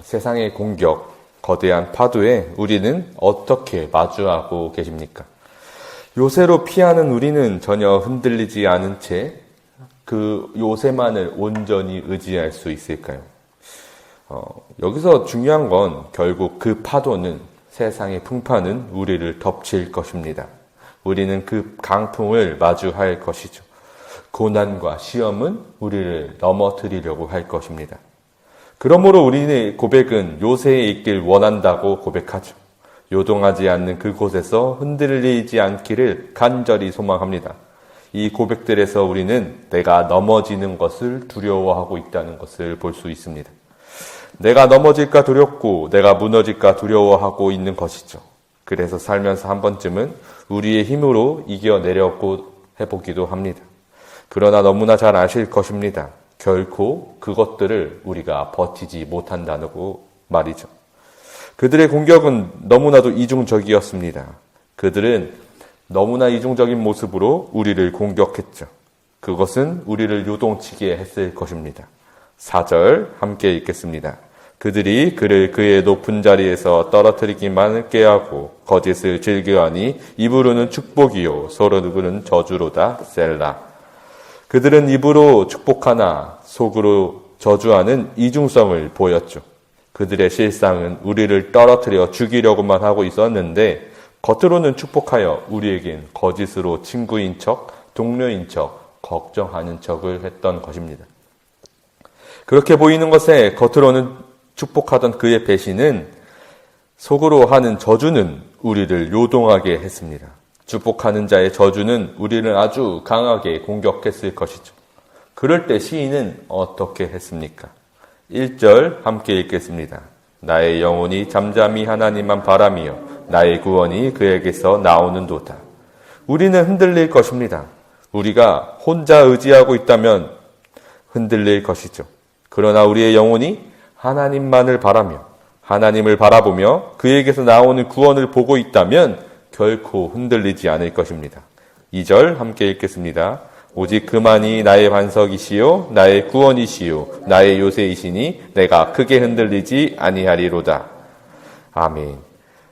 세상의 공격, 거대한 파도에 우리는 어떻게 마주하고 계십니까? 요새로 피하는 우리는 전혀 흔들리지 않은 채 그 요새만을 온전히 의지할 수 있을까요? 여기서 중요한 건 결국 그 파도는, 세상의 풍파는 우리를 덮칠 것입니다. 우리는 그 강풍을 마주할 것이죠. 고난과 시험은 우리를 넘어뜨리려고 할 것입니다. 그러므로 우리의 고백은 요새에 있길 원한다고 고백하죠. 요동하지 않는 그곳에서 흔들리지 않기를 간절히 소망합니다. 이 고백들에서 우리는 내가 넘어지는 것을 두려워하고 있다는 것을 볼 수 있습니다. 내가 넘어질까 두렵고 내가 무너질까 두려워하고 있는 것이죠. 그래서 살면서 한 번쯤은 우리의 힘으로 이겨내려고 해보기도 합니다. 그러나 너무나 잘 아실 것입니다. 결코 그것들을 우리가 버티지 못한다고 말이죠. 그들의 공격은 너무나도 이중적이었습니다. 그들은 너무나 이중적인 모습으로 우리를 공격했죠. 그것은 우리를 요동치게 했을 것입니다. 4절 함께 읽겠습니다. 그들이 그를 그의 높은 자리에서 떨어뜨리기만 꾀하고 거짓을 즐겨하니 입으로는 축복이요 서로는 저주로다. 셀라. 그들은 입으로 축복하나 속으로 저주하는 이중성을 보였죠. 그들의 실상은 우리를 떨어뜨려 죽이려고만 하고 있었는데 겉으로는 축복하여 우리에겐 거짓으로 친구인 척, 동료인 척, 걱정하는 척을 했던 것입니다. 그렇게 보이는 것에 겉으로는 축복하던 그의 배신은 속으로 하는 저주는 우리를 요동하게 했습니다. 축복하는 자의 저주는 우리를 아주 강하게 공격했을 것이죠. 그럴 때 시인은 어떻게 했습니까? 1절 함께 읽겠습니다. 나의 영혼이 잠잠히 하나님만 바라며 나의 구원이 그에게서 나오는도다. 우리는 흔들릴 것입니다. 우리가 혼자 의지하고 있다면 흔들릴 것이죠. 그러나 우리의 영혼이 하나님만을 바라며 하나님을 바라보며 그에게서 나오는 구원을 보고 있다면 결코 흔들리지 않을 것입니다. 2절 함께 읽겠습니다. 오직 그만이 나의 반석이시요 나의 구원이시요 나의 요새이시니 내가 크게 흔들리지 아니하리로다. 아멘.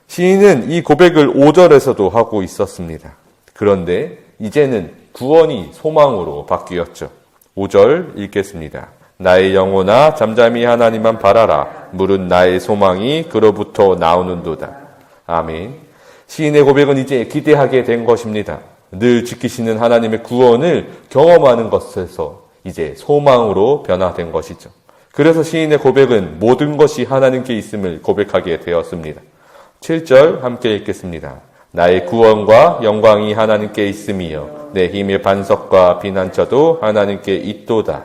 시인은 이 고백을 5절에서도 하고 있었습니다. 그런데 이제는 구원이 소망으로 바뀌었죠. 5절 읽겠습니다. 나의 영혼아 잠잠히 하나님만 바라라. 물은 나의 소망이 그로부터 나오는도다. 아멘. 시인의 고백은 이제 기대하게 된 것입니다. 늘 지키시는 하나님의 구원을 경험하는 것에서 이제 소망으로 변화된 것이죠. 그래서 시인의 고백은 모든 것이 하나님께 있음을 고백하게 되었습니다. 7절 함께 읽겠습니다. 나의 구원과 영광이 하나님께 있음이요 내 힘의 반석과 피난처도 하나님께 있도다.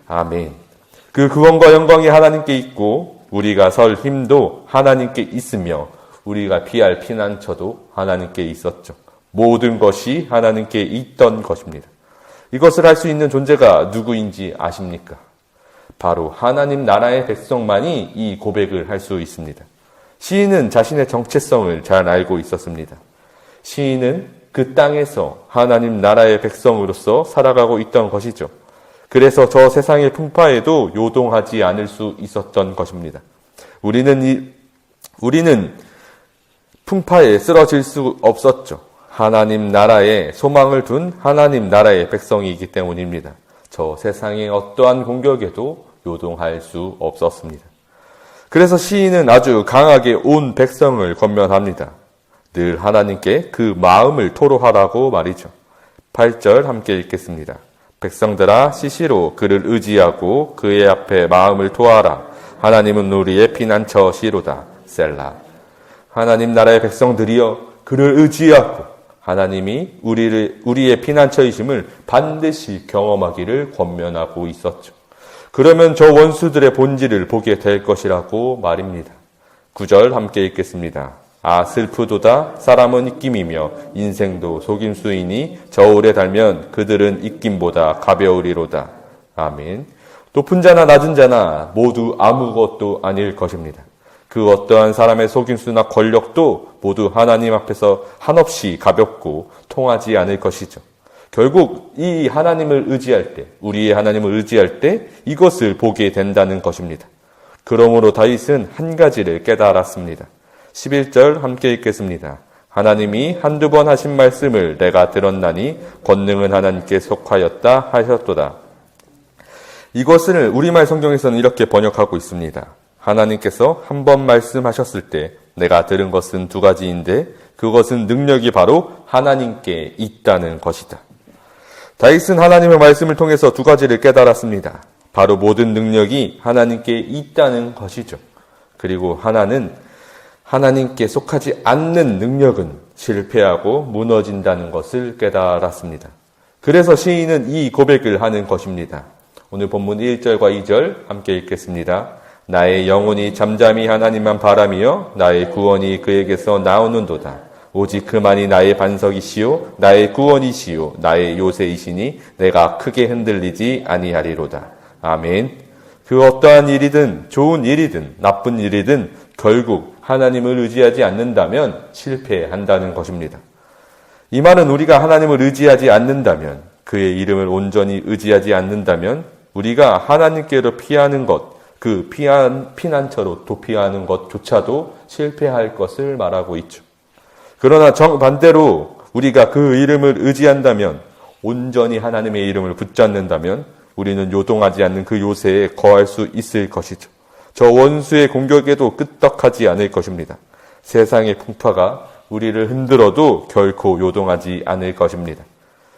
아멘. 그 구원과 영광이 하나님께 있고 우리가 설 힘도 하나님께 있으며 우리가 피할 피난처도 하나님께 있었죠. 모든 것이 하나님께 있던 것입니다. 이것을 할 수 있는 존재가 누구인지 아십니까? 바로 하나님 나라의 백성만이 이 고백을 할 수 있습니다. 시인은 자신의 정체성을 잘 알고 있었습니다. 시인은 그 땅에서 하나님 나라의 백성으로서 살아가고 있던 것이죠. 그래서 저 세상의 풍파에도 요동하지 않을 수 있었던 것입니다. 우리는 풍파에 쓰러질 수 없었죠. 하나님 나라에 소망을 둔 하나님 나라의 백성이기 때문입니다. 저 세상의 어떠한 공격에도 요동할 수 없었습니다. 그래서 시인은 아주 강하게 온 백성을 권면합니다. 늘 하나님께 그 마음을 토로하라고 말이죠. 8절 함께 읽겠습니다. 백성들아 시시로 그를 의지하고 그의 앞에 마음을 토하라. 하나님은 우리의 피난처시로다. 셀라. 하나님 나라의 백성들이여 그를 의지하고 하나님이 우리의 피난처이심을 반드시 경험하기를 권면하고 있었죠. 그러면 저 원수들의 본질을 보게 될 것이라고 말입니다. 9절 함께 읽겠습니다. 아 슬프도다 사람은 입김이며 인생도 속임수이니 저울에 달면 그들은 입김보다 가벼우리로다. 아멘. 높은 자나 낮은 자나 모두 아무것도 아닐 것입니다. 그 어떠한 사람의 속임수나 권력도 모두 하나님 앞에서 한없이 가볍고 통하지 않을 것이죠. 결국 이 하나님을 의지할 때, 우리의 하나님을 의지할 때 이것을 보게 된다는 것입니다. 그러므로 다윗은 한 가지를 깨달았습니다. 11절 함께 읽겠습니다. 하나님이 한두 번 하신 말씀을 내가 들었나니 권능은 하나님께 속하였다 하셨도다. 이것을 우리말 성경에서는 이렇게 번역하고 있습니다. 하나님께서 한 번 말씀하셨을 때 내가 들은 것은 두 가지인데 그것은 능력이 바로 하나님께 있다는 것이다. 다윗은 하나님의 말씀을 통해서 두 가지를 깨달았습니다. 바로 모든 능력이 하나님께 있다는 것이죠. 그리고 하나는 하나님께 속하지 않는 능력은 실패하고 무너진다는 것을 깨달았습니다. 그래서 시인은 이 고백을 하는 것입니다. 오늘 본문 1절과 2절 함께 읽겠습니다. 나의 영혼이 잠잠히 하나님만 바라며 나의 구원이 그에게서 나오는도다. 오직 그만이 나의 반석이시요 나의 구원이시요 나의 요새이시니 내가 크게 흔들리지 아니하리로다. 아멘. 그 어떠한 일이든 좋은 일이든 나쁜 일이든 결국 하나님을 의지하지 않는다면 실패한다는 것입니다. 이 말은 우리가 하나님을 의지하지 않는다면, 그의 이름을 온전히 의지하지 않는다면 우리가 하나님께로 피하는 것, 그 피난처로 도피하는 것조차도 실패할 것을 말하고 있죠. 그러나 정반대로 우리가 그 이름을 의지한다면, 온전히 하나님의 이름을 붙잡는다면 우리는 요동하지 않는 그 요새에 거할 수 있을 것이죠. 저 원수의 공격에도 끄떡하지 않을 것입니다. 세상의 풍파가 우리를 흔들어도 결코 요동하지 않을 것입니다.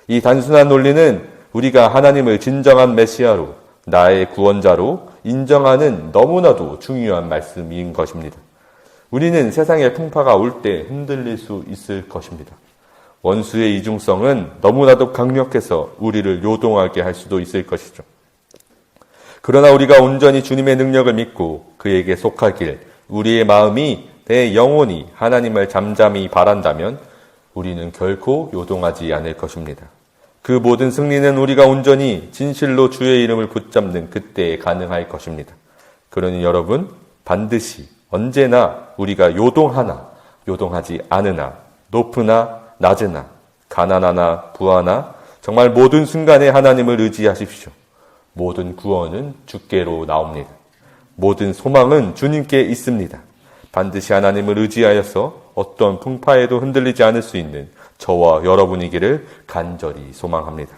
이 단순한 논리는 우리가 하나님을 진정한 메시아로, 나의 구원자로 인정하는 너무나도 중요한 말씀인 것입니다. 우리는 세상의 풍파가 올 때 흔들릴 수 있을 것입니다. 원수의 이중성은 너무나도 강력해서 우리를 요동하게 할 수도 있을 것이죠. 그러나 우리가 온전히 주님의 능력을 믿고 그에게 속하길, 우리의 마음이, 내 영혼이 하나님을 잠잠히 바란다면 우리는 결코 요동하지 않을 것입니다. 그 모든 승리는 우리가 온전히 진실로 주의 이름을 붙잡는 그때에 가능할 것입니다. 그러니 여러분, 반드시 언제나 우리가 요동하나 요동하지 않으나, 높으나 낮으나, 가난하나 부하나 정말 모든 순간에 하나님을 의지하십시오. 모든 구원은 주께로 나옵니다. 모든 소망은 주님께 있습니다. 반드시 하나님을 의지하여서 어떤 풍파에도 흔들리지 않을 수 있는 저와 여러분이기를 간절히 소망합니다.